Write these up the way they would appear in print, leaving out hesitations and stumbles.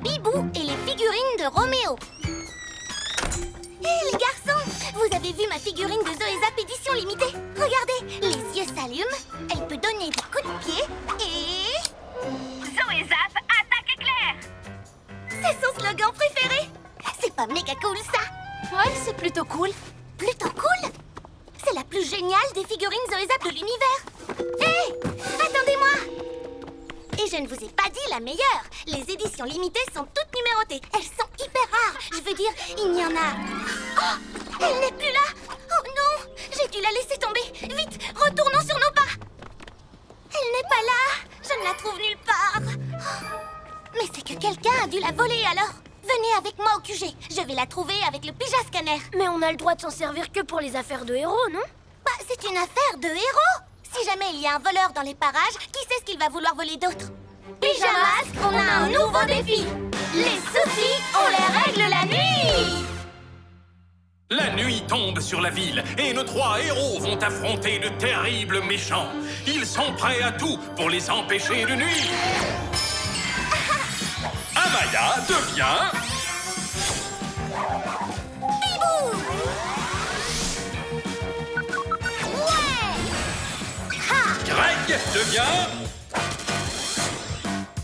Bibou et les figurines de Roméo. Hé les garçons, vous avez vu ma figurine de Zoézap édition limitée? Regardez, les yeux s'allument, elle peut donner des coups de pied et... Zoézap, attaque éclair! C'est son slogan préféré. C'est pas méga cool ça? Ouais, c'est plutôt cool. Plutôt cool? C'est la plus géniale des figurines Zoézap de l'univers. Hé, attendez-moi! Et je ne vous ai pas dit la meilleure. Les éditions limitées sont toutes numérotées. Elles sont hyper rares. Je veux dire, il n'y en a... Oh, elle n'est plus là. Oh non, j'ai dû la laisser tomber. Vite, retournons sur nos pas. Elle n'est pas là. Je ne la trouve nulle part. Oh. Mais c'est que quelqu'un a dû la voler alors. Venez avec moi au QG. Je vais la trouver avec le pyjama scanner. Mais on a le droit de s'en servir que pour les affaires de héros, non? Bah, c'est une affaire de héros. Si jamais il y a un voleur dans les parages, qui sait ce qu'il va vouloir voler d'autre? Pyjamasque, on a un nouveau défi. Les soucis, on les règle la nuit. La nuit tombe sur la ville et nos 3 héros vont affronter de terribles méchants. Ils sont prêts à tout pour les empêcher de nuire. Amaya devient... Bibou. Ouais. Ha. Greg devient...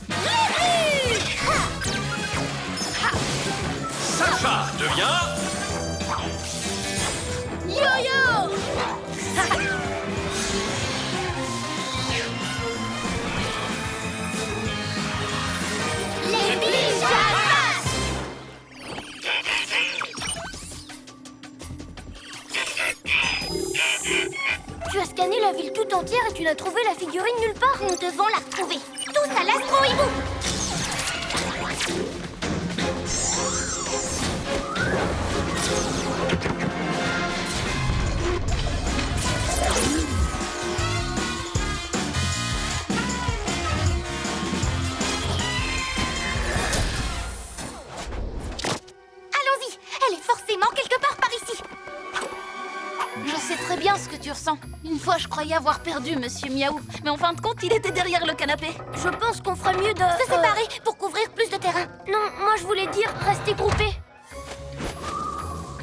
Lulu. Ha. Sacha devient... Yo-yo. Les pyjamas. Tu as scanné la ville tout entière et tu n'as trouvé la figurine nulle part? Nous devons la retrouver. Tous à l'astro-hibou. Allons-y, elle est forcément quelque part par ici. Je sais très bien ce que tu ressens. Une fois, je croyais avoir perdu Monsieur Miaou. Mais en fin de compte, il était derrière le canapé. Je pense qu'on ferait mieux de... Se séparer pour couvrir plus de terrain. Non, moi je voulais dire rester groupés.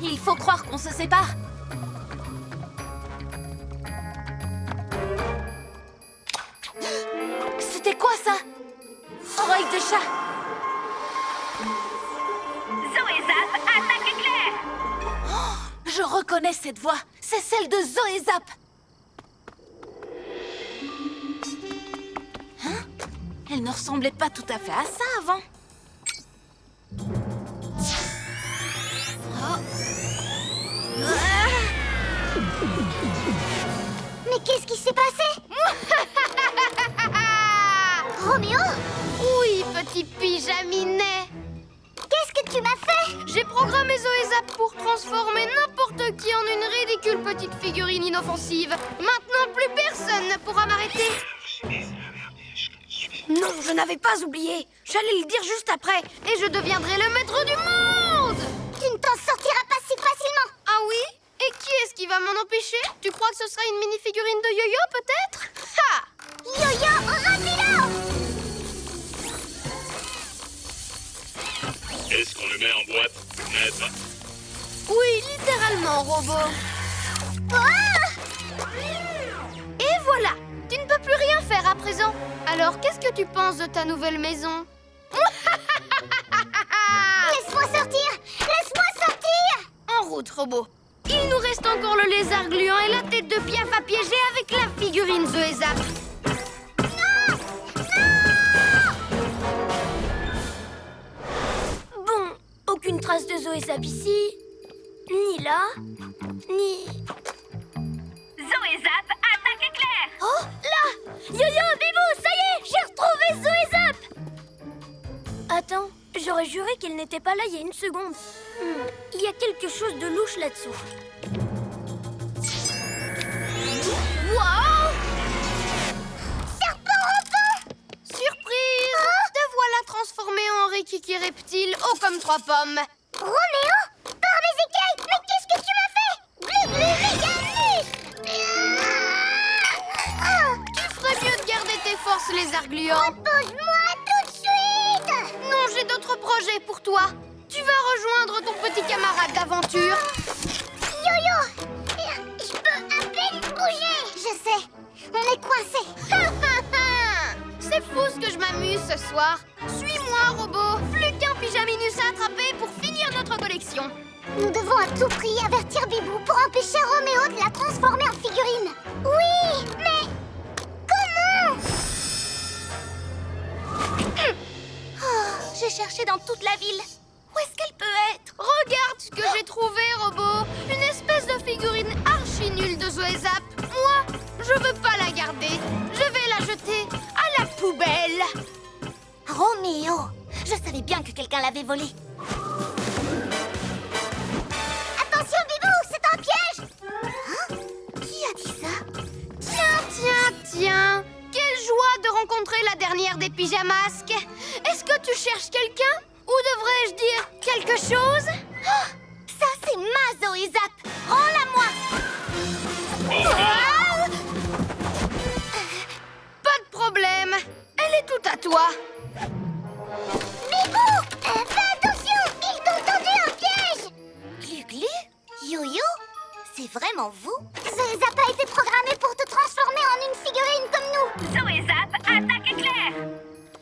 Il faut croire qu'on se sépare. C'était quoi ça? Oreille de chat. Zoézap, attaque éclair! Je reconnais cette voix. C'est celle de Zoézap. Hein? Elle ne ressemblait pas tout à fait à ça avant. Mais qu'est-ce qui s'est passé? Roméo? Oui, petit pyjaminet. Qu'est-ce que tu m'as fait? J'ai programmé Zoézap pour transformer n'importe qui en une ridicule petite figurine inoffensive. Maintenant, plus personne ne pourra m'arrêter. Non, je n'avais pas oublié. J'allais le dire juste après. Et je deviendrai le maître du monde. Tu ne t'en sortiras pas si facilement. Ah oui? Et qui est-ce qui va m'en empêcher? Tu crois que ce sera une mini-figurine de yo-yo, peut-être? Ha! Yo-yo, rapido! Est-ce qu'on le met en boîte, maître? Oui, littéralement, robot. Ah! Et voilà! Tu ne peux plus rien faire à présent. Alors, qu'est-ce que tu penses de ta nouvelle maison? Laisse-moi sortir! Laisse-moi sortir! En route, robot. Il nous reste encore le lézard gluant et la tête de Piaf à piéger avec la figurine Zoézap. Bon, aucune trace de Zoézap ici, ni là, ni... Zoézap, attaque éclair! Oh, là! Yo-yo, Bibou, ça y est, j'ai retrouvé Zoézap! Attends, j'aurais juré qu'il n'était pas là il y a une seconde. Il y a quelque chose de louche là-dessous. Wow! Serpent rampant! Surprise! Te voilà transformé en rikiki reptile, haut comme 3 pommes. Roméo? Par mes écailles! Mais qu'est-ce que tu m'as fait? Bleu, bleu, Tu ferais mieux de garder tes forces, lézard gluant. repose-moi tout de suite! Non, j'ai d'autres autre projet pour toi. Tu vas rejoindre ton petit camarade d'aventure. Yo-Yo, je peux à peine bouger. Je sais, on est coincés. C'est fou ce que je m'amuse ce soir. Suis-moi, robot. Plus qu'un pyjaminus à attraper pour finir notre collection. Nous devons à tout prix avertir Bibou pour empêcher Roméo de la transformer en figurine. Oui, mais comment? J'ai cherché dans toute la ville. Où est-ce qu'elle peut être? Regarde ce que j'ai trouvé, robot. Une espèce de figurine archi nulle de Zoézap. Moi, je veux pas la garder. Je vais la jeter à la poubelle. Roméo, je savais bien que quelqu'un l'avait volée. Attention, Bibou, c'est un piège! Hein? Qui a dit ça? Tiens. Quelle joie de rencontrer la dernière des pyjamasques. Est-ce que tu cherches quelqu'un? Ou devrais-je dire quelque chose? Oh, ça, c'est ma Zoézap! Rends-la-moi! Ah! Pas de problème. Elle est toute à toi. Bibou! Fais attention! Ils t'ont tendu un piège! Glu-Glu? Yo-Yo? C'est vraiment vous? Zoézap a été programmé pour te transformer en une figurine comme nous! Zoézap, attaque éclair.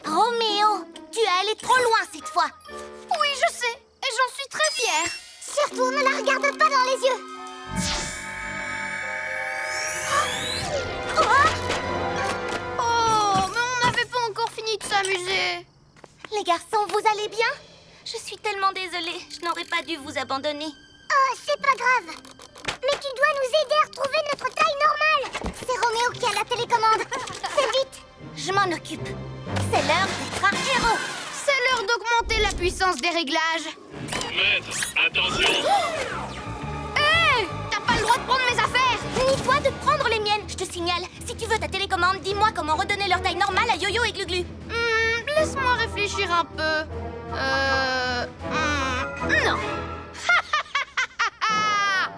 Roméo, tu es allé trop loin cette fois! Oui, je sais. Et j'en suis très fière. Surtout, ne la regarde pas dans les yeux! Oh, mais on n'avait pas encore fini de s'amuser. Les garçons, vous allez bien? Je suis tellement désolée, je n'aurais pas dû vous abandonner. Oh, c'est pas grave. Mais tu dois nous aider à retrouver notre taille normale. C'est Roméo qui a la télécommande. Fais vite. Je m'en occupe. C'est l'heure d'être un héros. C'est l'heure d'augmenter la puissance des réglages. Maître, attention. Hé! T'as pas le droit de prendre mes affaires! Ni toi de prendre les miennes. Je te signale, si tu veux ta télécommande, dis-moi comment redonner leur taille normale à Yo-Yo et Glu-Glu. Laisse-moi réfléchir un peu. Non.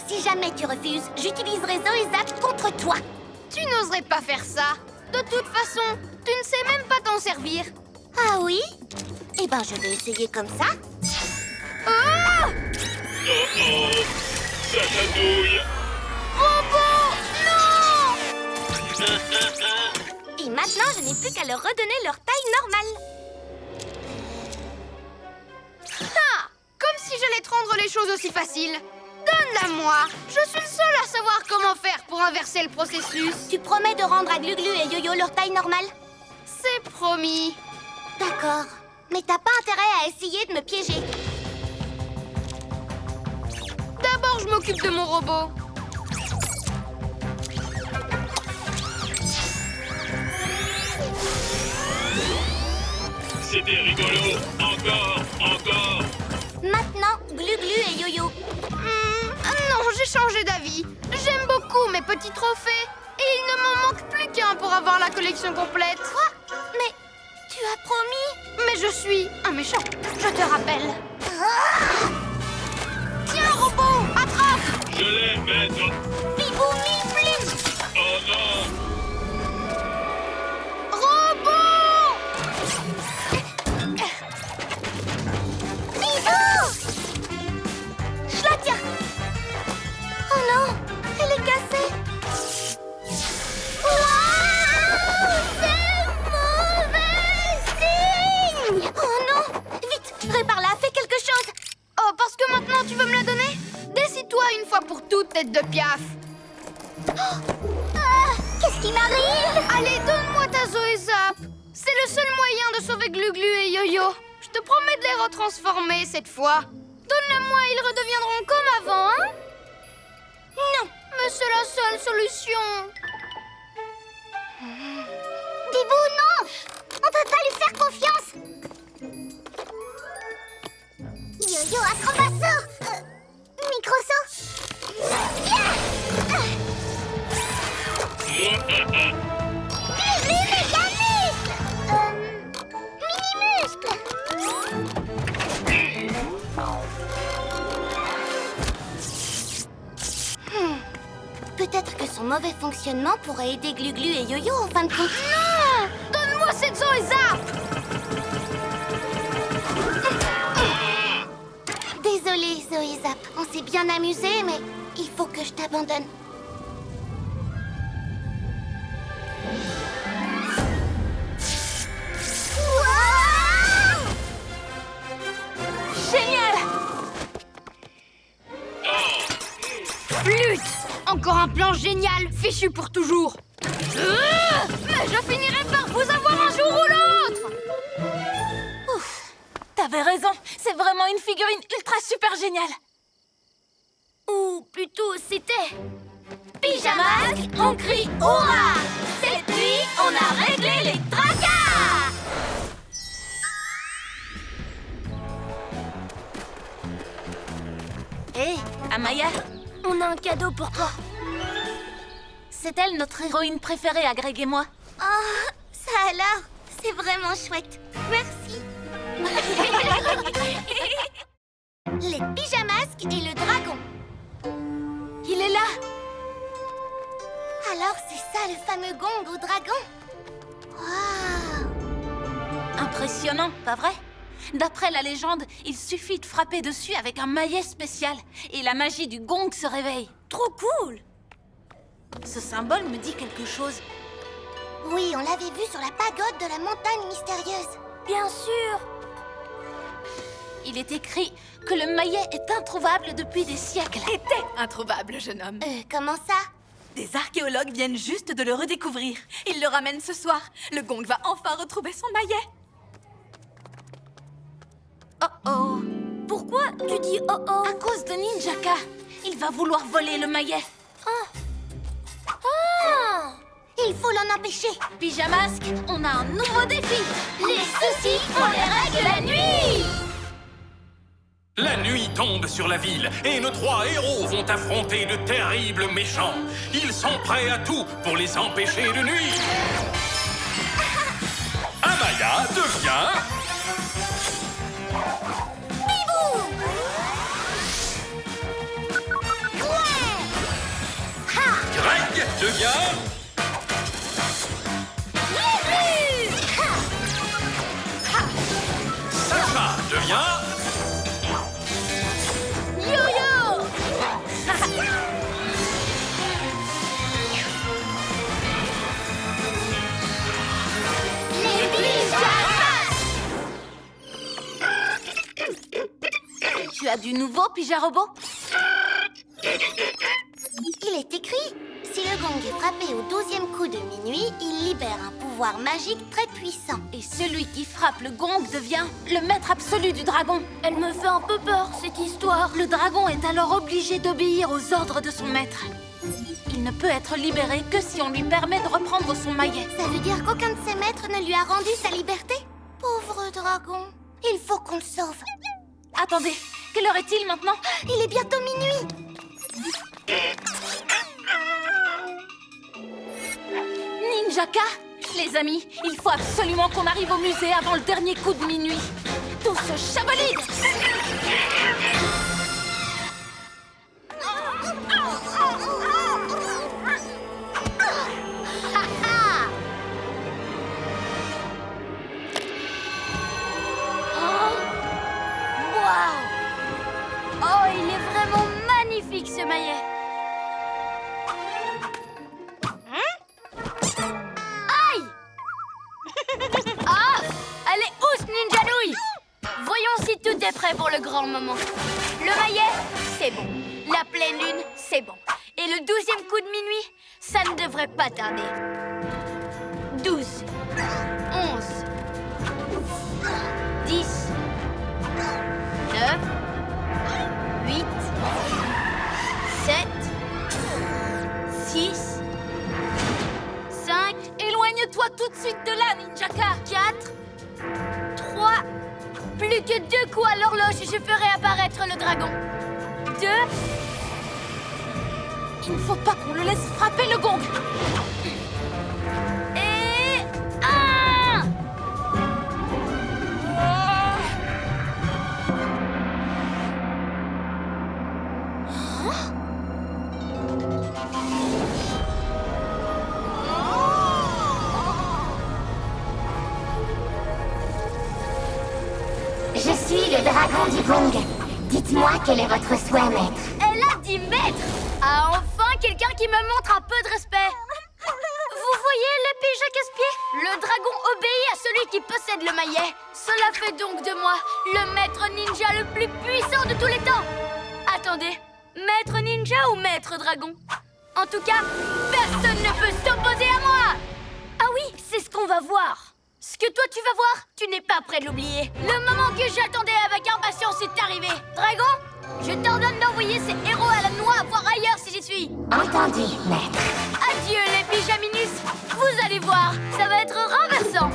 Si jamais tu refuses, j'utiliserai Zoézap contre toi. Tu n'oserais pas faire ça. De toute façon, tu ne sais même pas t'en servir. Ah oui? Eh ben, je vais essayer comme ça. Oh! Oh, ça chatouille. Robot! Non! Et maintenant, je n'ai plus qu'à leur redonner leur taille normale. Ah! Comme si j'allais te rendre les choses aussi faciles. Donne-la-moi. Je suis le seul à savoir comment faire pour inverser le processus. Tu promets de rendre à Glu-Glu et Yo-Yo leur taille normale? C'est promis. D'accord. Mais t'as pas intérêt à essayer de me piéger. D'abord, je m'occupe de mon robot. C'était rigolo. Encore. Maintenant, Glu-Glu et Yo-Yo. Non, j'ai changé d'avis. J'aime beaucoup mes petits trophées. Et il ne m'en manque plus qu'un pour avoir la collection complète. Quoi? Mais tu as promis? Mais je suis un méchant, je te rappelle. Tiens, robot, attrape! Je l'ai, maître. Bibou mille plumes! Oh non. Robot! Bibou! Je la tiens! Oh non! Elle est cassée! Waouh! C'est mauvais signe! Oh non! Vite! Répare-la! Fais quelque chose! Oh, parce que maintenant tu veux me la donner? Décide-toi une fois pour toutes, tête de piaf. Qu'est-ce qui m'arrive? Allez, donne-moi ta Zoézap. C'est le seul moyen de sauver Glu-Glu et Yo-Yo. Je te promets de les retransformer cette fois. Donne-la-moi, ils redeviendront comme avant, hein? Non! Mais c'est la seule solution. Bibou, non! On peut pas lui faire confiance! Yo-Yo, acrobasso! Microsaut! Glu-Glu, mécanisme! Mini-muscle! Peut-être que son mauvais fonctionnement pourrait aider Glu-Glu et Yo-Yo en fin de compte. Non! Donne-moi cette Zoézap! s'est bien amusé, mais il faut que je t'abandonne. Génial! Flûte! Encore un plan génial, fichu pour toujours. Mais je finirai par vous avoir un jour ou l'autre. Ouf, t'avais raison, c'est vraiment une figurine ultra super géniale. Ou plutôt, c'était... Pyjamasque, on crie hurrah! Cette nuit, on a réglé les tracas! Hé, Amaya, On a un cadeau pour toi. c'est elle notre héroïne préférée, à Greg et moi. Oh, ça alors, c'est vraiment chouette. Merci. Les pyjamasques et le dragon. Il est là. Alors c'est ça le fameux gong au dragon? Waouh! Impressionnant, pas vrai? D'après la légende, il suffit de frapper dessus avec un maillet spécial et la magie du gong se réveille. Trop cool! Ce symbole me dit quelque chose. Oui, on l'avait vu sur la pagode de la montagne mystérieuse. Bien sûr! Il est écrit que le maillet est introuvable depuis des siècles. Était introuvable, jeune homme. Comment ça? Des archéologues viennent juste de le redécouvrir. Ils le ramènent ce soir. Le gong va enfin retrouver son maillet. Oh oh! Pourquoi tu dis oh oh? À cause de Ninjaka, il va vouloir voler le maillet. Ah! Il faut l'en empêcher. Pyjamasque, on a un nouveau défi. Les soucis, on les règle la nuit. La nuit tombe sur la ville et nos 3 héros vont affronter de terribles méchants. Ils sont prêts à tout pour les empêcher de nuire. Amaya devient... Greg devient... Sacha devient... Yo-yo! Les pyjamas. Tu as du nouveau, Pyjarobot? Il est écrit, si le gong est frappé au 12e coup de minuit, il libère un pouvoir magique très puissant. Et celui qui frappe le gong devient le maître absolu du dragon. Elle me fait un peu peur, cette histoire. Le dragon est alors obligé d'obéir aux ordres de son maître. Il ne peut être libéré que si on lui permet de reprendre son maillet. Ça veut dire qu'aucun de ses maîtres ne lui a rendu sa liberté? Pauvre dragon, il faut qu'on le sauve. Attendez, quelle heure est-il maintenant? Il est bientôt minuit. Ninjaka? Les amis, il faut absolument qu'on arrive au musée avant le dernier coup de minuit. Tous chabolide! Waouh! Oh, il est vraiment magnifique, ce maillet. Aïe! Ah! Allez, housse, Ninja Nouille! Voyons si tout est prêt pour le grand moment. Le maillet, c'est bon. La pleine lune, c'est bon. Et le 12e coup de minuit, ça ne devrait pas tarder. 12, 11, 10, 9, 8, 7, 6, 5, Éloigne-toi tout de suite de là, Ninjaka! 4, 3, plus que 2 coups à l'horloge et je ferai apparaître le dragon. 2, Il ne faut pas qu'on le laisse frapper le gong! et 1! Je suis le dragon du gong. Dites-moi quel est votre souhait, maître. Elle a dit maître. Ah, enfin quelqu'un qui me montre un peu de respect. Vous voyez l'épée Jacasse-Pied? Le dragon obéit à celui qui possède le maillet. Cela fait donc de moi le maître ninja le plus puissant de tous les temps. Attendez, maître ninja ou maître dragon? En tout cas, personne ne peut s'opposer à moi. Ah oui, c'est ce qu'on va voir. Ce que toi tu vas voir, tu n'es pas prêt de l'oublier. Le moment que j'attendais avec impatience est arrivé. Dragon, je t'ordonne d'envoyer ces héros à la noix voir ailleurs si j'y suis. Entendu, maître. Adieu les pyjaminus. Vous allez voir, ça va être renversant.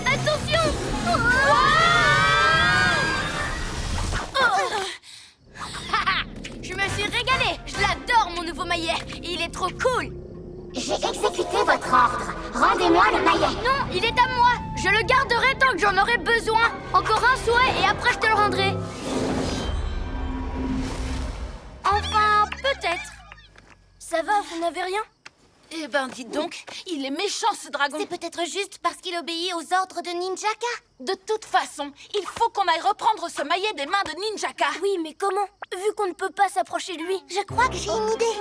Attention. Je me suis régalée. Je l'adore mon nouveau maillet. Il est trop cool. J'ai exécuté votre ordre. Rendez-moi le maillet. Non, il est à moi. Je le garderai tant que j'en aurai besoin. Encore un souhait et après je te le rendrai. Enfin, peut-être. Ça va, vous n'avez rien? Eh ben, dites donc, il est méchant ce dragon. C'est peut-être juste parce qu'il obéit aux ordres de Ninjaka. De toute façon, il faut qu'on aille reprendre ce maillet des mains de Ninjaka. Oui, mais comment? Vu qu'on ne peut pas s'approcher de lui. Je crois que j'ai une idée.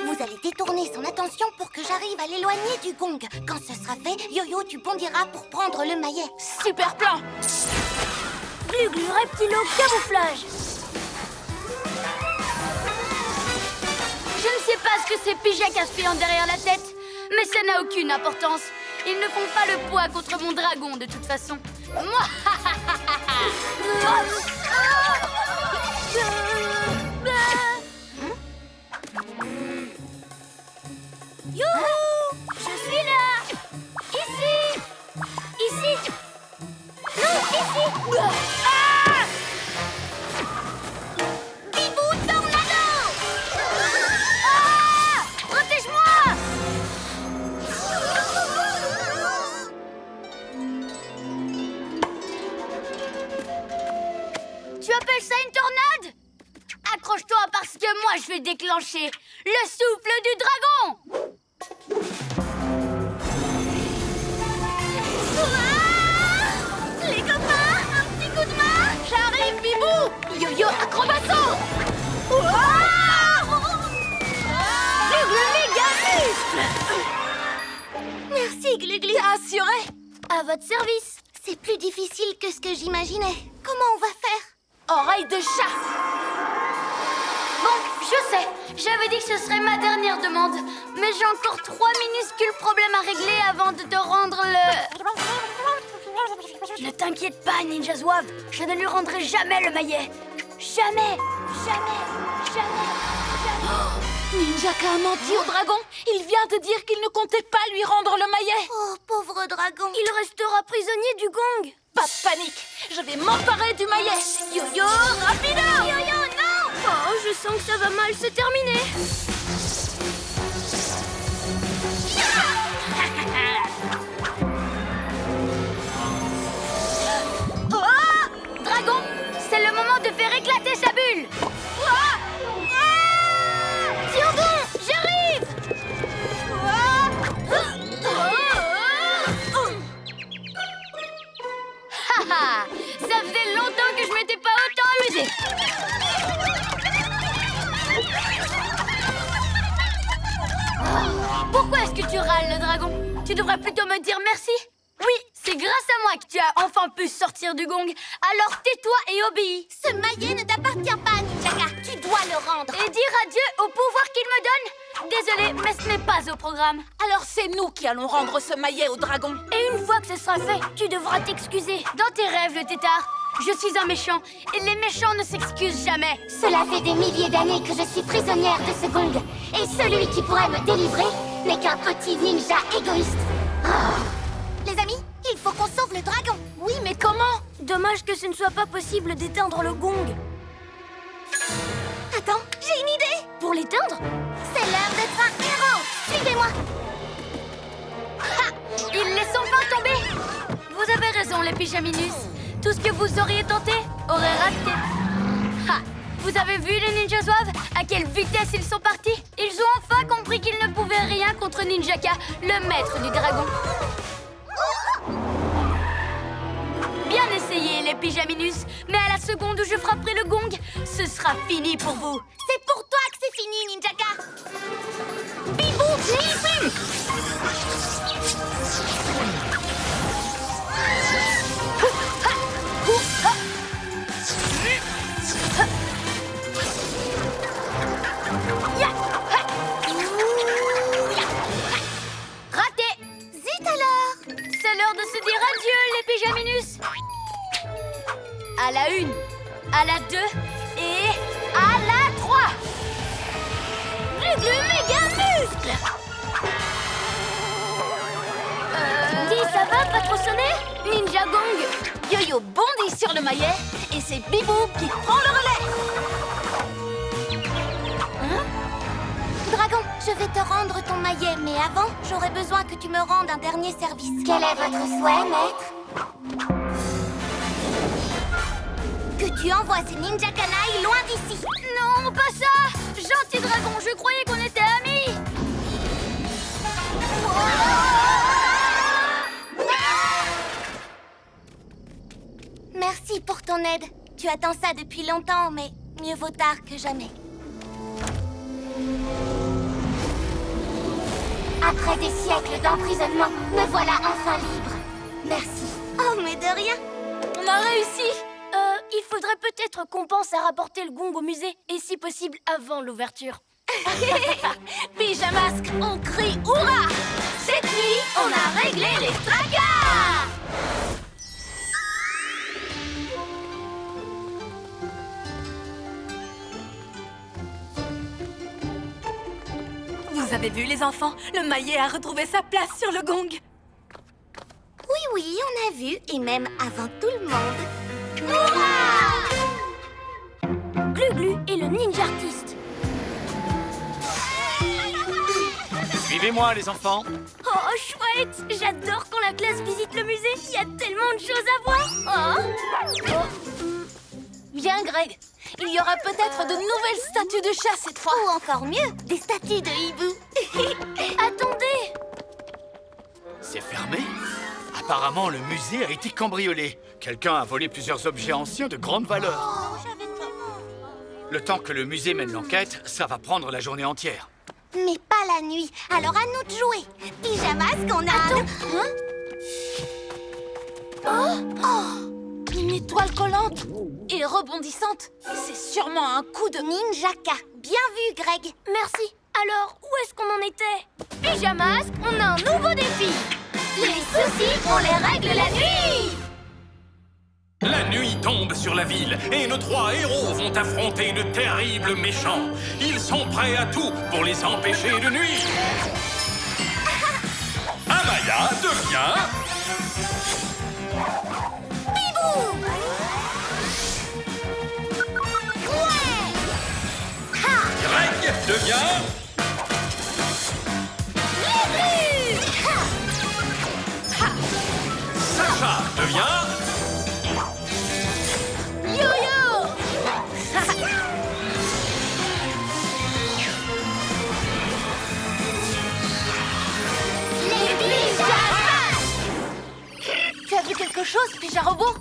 Vous allez détourner son attention pour que j'arrive à l'éloigner du gong. Quand ce sera fait, Yo-Yo, tu bondiras pour prendre le maillet. Super plan. Glu-glu, reptilo, camouflage. Je ne sais pas ce que ces Pyjacasse-Pieds ont derrière la tête, mais ça n'a aucune importance. Ils ne font pas le poids contre mon dragon de toute façon. Moi, youhou! Je suis là! Ici! Ici! Non, ici! Ah! Bibou tornado! Ah! Protège-moi! Tu appelles ça une tornade? Accroche-toi parce que moi je vais déclencher le souffle du dragon! Ah! Les copains, un petit coup de main! J'arrive, Bibou! Yo-yo acrobasso! Le méga muscle! Merci, Glu-Glu. T'es assuré? À votre service! C'est plus difficile que ce que j'imaginais. Comment on va faire? Oreille de chat. Bon, je sais, j'avais dit que ce serait ma dernière demande, mais j'ai encore 3 minuscules problèmes à régler avant de te rendre le... Ne t'inquiète pas, Ninja Zouave, je ne lui rendrai jamais le maillet. Jamais, jamais, jamais, jamais. Ninjaka a menti au dragon. Il vient de dire qu'il ne comptait pas lui rendre le maillet. Oh, pauvre dragon. Il restera prisonnier du gong. Pas de panique. Je vais m'emparer du maillet. Yo-yo, rapido! Yo-yo, non! Oh, je sens que ça va mal se terminer. Oh! Dragon, c'est le moment de faire éclater sa bulle. Tiens bon, j'arrive! Haha, ça faisait longtemps que je m'étais pas autant amusée. Pourquoi est-ce que tu râles, le dragon? Tu devrais plutôt me dire merci. Oui, c'est grâce à moi que tu as enfin pu sortir du gong. Alors tais-toi et obéis. Ce maillet ne t'appartient pas, Ninjaka. Tu dois le rendre. Et dire adieu au pouvoir qu'il me donne. Désolée, mais ce n'est pas au programme. Alors c'est nous qui allons rendre ce maillet au dragon. Et une fois que ce sera fait, tu devras t'excuser. Dans tes rêves, le tétard, je suis un méchant. Et les méchants ne s'excusent jamais. Cela fait des milliers d'années que je suis prisonnière de ce gong. Et celui qui pourrait me délivrer n'est qu'un petit ninja égoïste. Les amis, il faut qu'on sauve le dragon. Oui, mais comment? Dommage que ce ne soit pas possible d'éteindre le gong. Attends, j'ai une idée. Pour l'éteindre? C'est l'heure d'être un héros. Suivez-moi. Ha! Ils laissent enfin tomber. Vous avez raison, les pyjaminus. Tout ce que vous auriez tenté aurait raté. Ha! Vous avez vu les ninjas zouaves? À quelle vitesse ils sont partis? Ils ont enfin compris qu'ils ne pouvaient rien contre Ninjaka, le maître du dragon. Bien essayé, les les pyjaminus, mais à la seconde où je frapperai le gong, ce sera fini pour vous. C'est pour toi que c'est fini, Ninjaka. Bibou, Bibou. Raté! Zut alors. C'est l'heure de se dire adieu, les pyjaminus. À la 1, à la 2 et à la 3. Glu méga muscle. Dis, ça va, pas trop sonner? Ninja Gong. Yo-Yo bondit sur le maillet et c'est Bibou qui prend le relais. Dragon, je vais te rendre ton maillet, mais avant, j'aurais besoin que tu me rendes un dernier service. Quel est votre souhait, maître? Que tu envoies ces ninja canailles loin d'ici. Non, pas ça! Gentil dragon, je croyais qu'on était amis! Merci pour ton aide. Tu attends ça depuis longtemps, mais mieux vaut tard que jamais. Après des siècles d'emprisonnement, me voilà enfin libre. Merci. Oh, mais de rien. On a réussi! Il faudrait peut-être qu'on pense à rapporter le gong au musée, et si possible avant l'ouverture. Pyjamasque, on crie hurrah! Cette nuit, on a réglé les tracas! Vous avez vu, les enfants? Le maillet a retrouvé sa place sur le gong. Oui, on a vu, et même avant tout le monde. Glu-Glu est le ninja artiste. Suivez-moi, les enfants. Oh, chouette! J'adore quand la classe visite le musée. Il y a tellement de choses à voir. Viens, Greg. Il y aura peut-être de nouvelles statues de chat cette fois. Ou encore mieux, des statues de hibou. Attendez! C'est fermé? Apparemment, le musée a été cambriolé. Quelqu'un a volé plusieurs objets anciens de grande valeur. Le temps que le musée mène l'enquête, ça va prendre la journée entière. Mais pas la nuit, alors à nous de jouer. Pyjamas qu'on a... Une étoile collante et rebondissante. C'est sûrement un coup de... Ninjaka. Bien vu, Greg. Merci. Alors, où est-ce qu'on en était? Pyjamas, on a un nouveau défi. Les soucis, on les règle la nuit. La nuit tombe sur la ville et nos 3 héros vont affronter de terribles méchants. Ils sont prêts à tout pour les empêcher de nuire. Amaya devient... Bibou. Greg devient... Sacha devient... Yo-yo. Les pyjamas. Tu as vu quelque chose, Pyja Robot?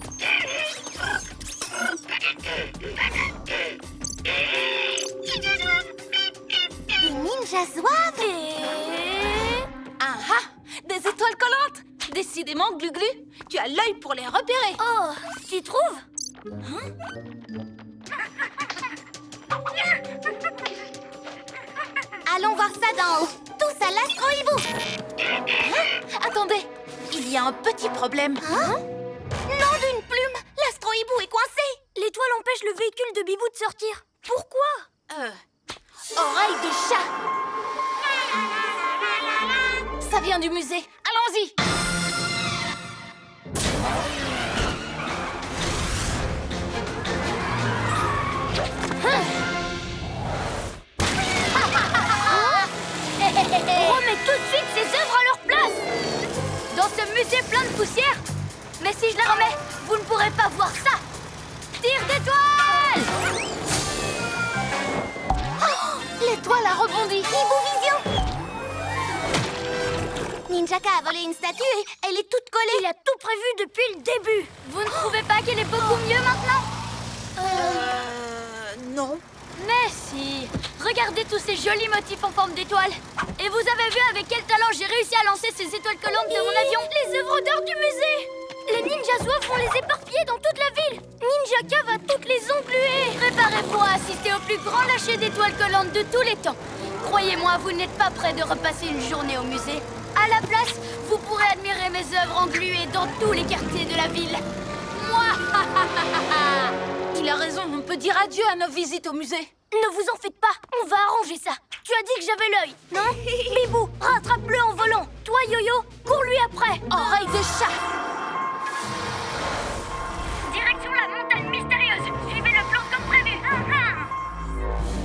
Des ninjas zouaves. Ah ah! Des étoiles collantes! Décidément, Glu-Glu, tu as l'œil pour les repérer. Oh, tu trouves? Allons voir ça d'en haut. Tous à l'astro-hibou. Attendez, il y a un petit problème. Nom d'une plume. L'astro-hibou est coincé. L'étoile empêche le véhicule de Bibou de sortir. Pourquoi? Oreille de chat. Ça vient du musée. Allons-y. Remets tout de suite ces œuvres à leur place. Dans ce musée plein de poussière. Mais si je les remets, vous ne pourrez pas voir ça. Tire d'étoile. L'étoile a rebondi. Hibou Vision. Ninjaka a volé une statue et elle est toute collée. Il a tout prévu depuis le début. Vous ne trouvez pas qu'elle est beaucoup mieux maintenant? Non. Mais si. Regardez tous ces jolis motifs en forme d'étoiles. Et vous avez vu avec quel talent j'ai réussi à lancer ces étoiles collantes de mon avion? Les œuvres d'art du musée. Les ninja zouaves vont les éparpiller dans toute la ville. Ninjaka va toutes les engluer. Préparez-vous à assister au plus grand lâcher d'étoiles collantes de tous les temps. Croyez-moi, vous n'êtes pas prêt de repasser une journée au musée. À la place, vous pourrez admirer mes œuvres engluées dans tous les quartiers de la ville. Moi, Il a raison, on peut dire adieu à nos visites au musée. ne vous en faites pas, on va arranger ça. Tu as dit que j'avais l'œil, non? Bibou, rattrape-le en volant. Toi, Yo-Yo, cours-lui après. Oreille de chat. Direction la montagne mystérieuse. Suivez le plan comme prévu.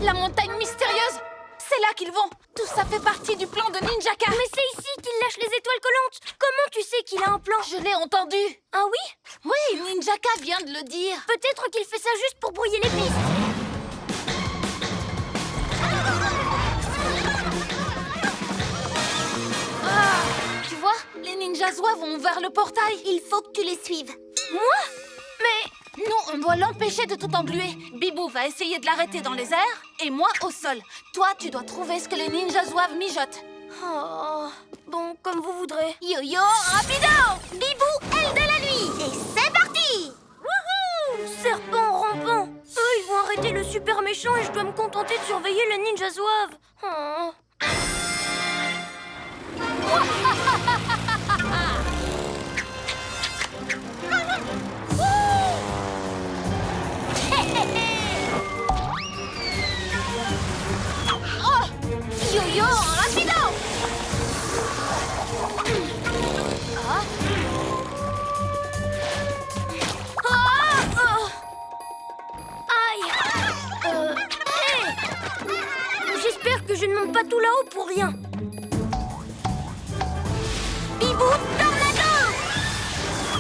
La montagne mystérieuse. C'est là qu'ils vont. Tout ça fait partie du plan de Ninjaka. Mais c'est ici qu'il lâche les étoiles collantes. Comment tu sais qu'il a un plan? Je l'ai entendu. Ah oui? Oui, Ninjaka vient de le dire. Peut-être qu'il fait ça juste pour brouiller les pistes. Tu vois, les ninjas zouaves vont vers le portail. Il faut que tu les suives. Moi? Mais... Non, on doit l'empêcher de tout engluer. Bibou va essayer de l'arrêter dans les airs et moi au sol. Toi, tu dois trouver ce que les ninjas zouaves mijotent. Oh... Bon, comme vous voudrez. Yo-yo, rapido! Bibou, aile de la nuit. Et c'est parti. Wouhou! Serpent rampant. Eux, ils vont arrêter le super méchant et je dois me contenter de surveiller le ninja zouave. Oh. Yo-yo, rapido! Aïe! Hey! J'espère que je ne monte pas tout là-haut pour rien. Bibou, tornado.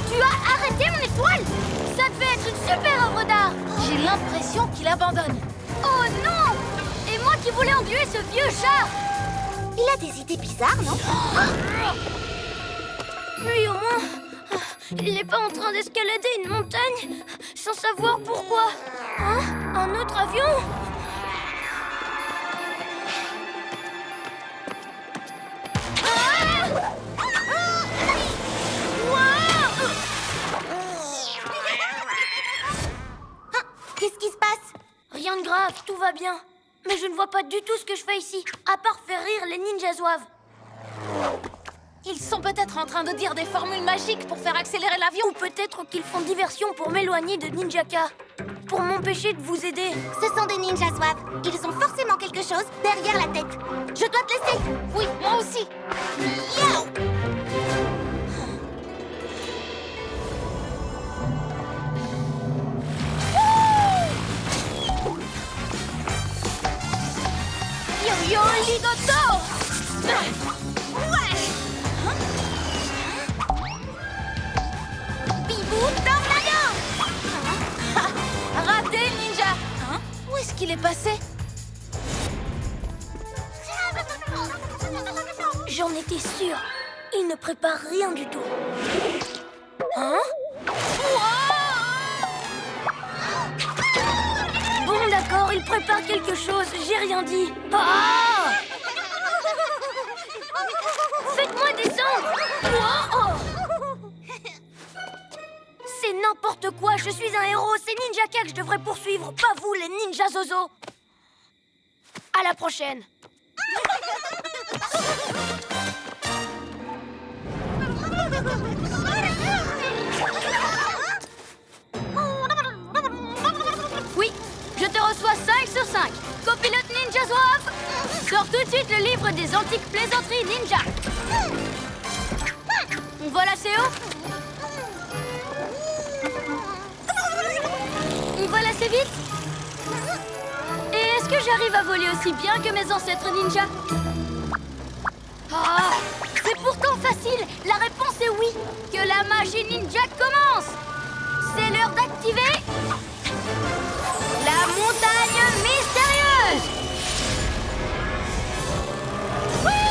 Tu as arrêté mon étoile? Ça devait être une super œuvre d'art. J'ai l'impression qu'il abandonne. Oh non! Et moi qui voulais engluer ce vieux char! Il a des idées bizarres, non? Lui, au moins, il n'est pas en train d'escalader une montagne sans savoir pourquoi. Hein? Un autre avion? Qu'est-ce qui se passe? Rien de grave, tout va bien. Mais je ne vois pas du tout ce que je fais ici, à part faire rire les ninja zouaves. Ils sont peut-être en train de dire des formules magiques pour faire accélérer l'avion. Ou peut-être qu'ils font diversion pour m'éloigner de Ninjaka. Pour m'empêcher de vous aider. Ce sont des ninjas zouaves. Ils ont forcément quelque chose derrière la tête. Je dois te laisser. Oui, moi aussi. Yo! Yo-yo, ligoto! Bibou, tornado. Raté, ninja! Hein? Où est-ce qu'il est passé? J'en étais sûre. Il ne prépare rien du tout. Hein? Bon, d'accord, il prépare quelque chose. J'ai rien dit. Ah! Faites-moi descendre! Oh! C'est n'importe quoi. Je suis un héros. C'est Ninjaka que je devrais poursuivre, pas vous, les ninjas zozo. À la prochaine. Oui, je te reçois 5 sur 5. Copilote Ninja Zouave, sors tout de suite le livre des antiques plaisanteries ninja. On vole assez haut? On vole assez vite? Et est-ce que j'arrive à voler aussi bien que mes ancêtres ninjas? Ah, c'est pourtant facile. La réponse est oui. Que la magie ninja commence. C'est l'heure d'activer la montagne mystérieuse. Oui!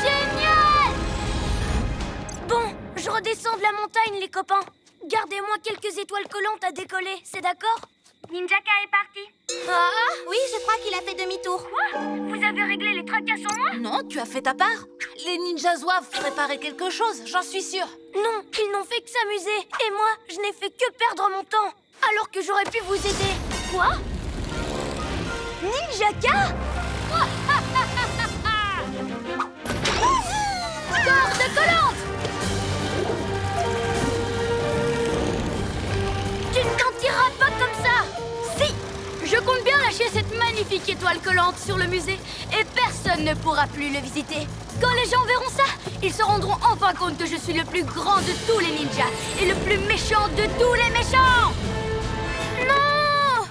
Génial! fine, les copains. Gardez-moi quelques étoiles collantes à décoller, c'est d'accord? Ninjaka est parti. Ah, oui, je crois qu'il a fait demi-tour. Quoi? Vous avez réglé les tracas sur moi? Non, tu as fait ta part. Les ninjas doivent préparer quelque chose, j'en suis sûre. Non, ils n'ont fait que s'amuser. Et moi, je n'ai fait que perdre mon temps. Alors que j'aurais pu vous aider. Quoi? Ninjaka? Corde collante! Tu ne t'en tireras pas comme ça! Si! Je compte bien lâcher cette magnifique étoile collante sur le musée et personne ne pourra plus le visiter. Quand les gens verront ça, ils se rendront enfin compte que je suis le plus grand de tous les ninjas et le plus méchant de tous les méchants! Non!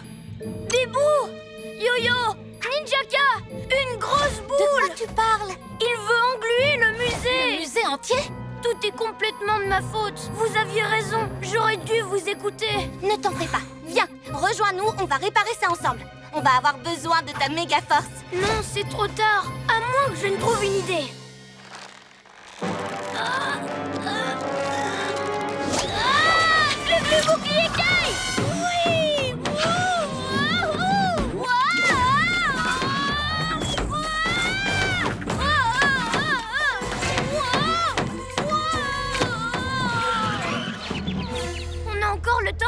Bibou! Yo-Yo! Ninjaka! Une grosse boule! De quoi tu parles? Il veut engluer le musée! Le musée entier? Tout est complètement de ma faute. Vous aviez raison. J'aurais dû vous écouter. Ne t'en fais pas. Viens, rejoins-nous, on va réparer ça ensemble. On va avoir besoin de ta méga force. Non, c'est trop tard. À moins que je ne trouve une idée. Le bouclier Kai! Oui! On a encore le temps?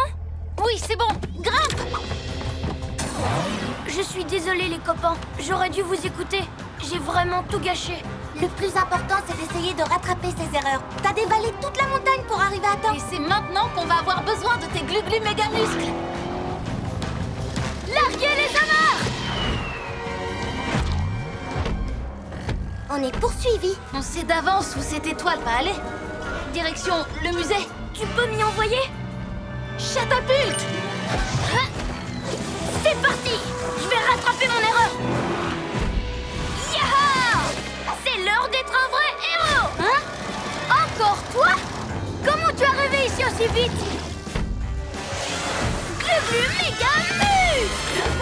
Oui, c'est bon, grimpe! Je suis désolée les copains, j'aurais dû vous écouter. J'ai vraiment tout gâché. Le plus important, c'est d'essayer de rattraper ces erreurs. T'as dévalé toute la montagne pour arriver à temps. Et c'est maintenant qu'on va avoir besoin de tes glu-glu méga muscles! Larguez les amarres! On est poursuivis. On sait d'avance où cette étoile va aller. Direction le musée. Tu peux m'y envoyer? Chatapulte! C'est parti! Je vais rattraper mon erreur! Yaha! C'est l'heure d'être un vrai héros! Hein? Encore toi? Comment tu es arrivé ici aussi vite? Glu-glu méga muscle!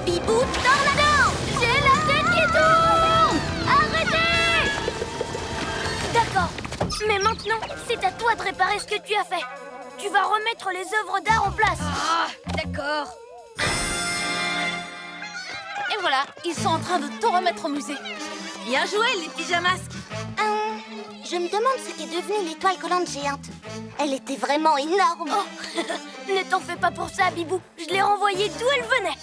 Bibou tornado! J'ai la tête qui tourne! Arrêtez! D'accord. Mais maintenant, c'est à toi de réparer ce que tu as fait. Tu vas remettre les œuvres d'art en place. Ah, d'accord. Et voilà, ils sont en train de tout remettre au musée. Bien joué, les pyjamasques! Je me demande ce qu'est devenue l'étoile collante géante. Elle était vraiment énorme. Oh, ne t'en fais pas pour ça, Bibou. Je l'ai renvoyée d'où elle venait.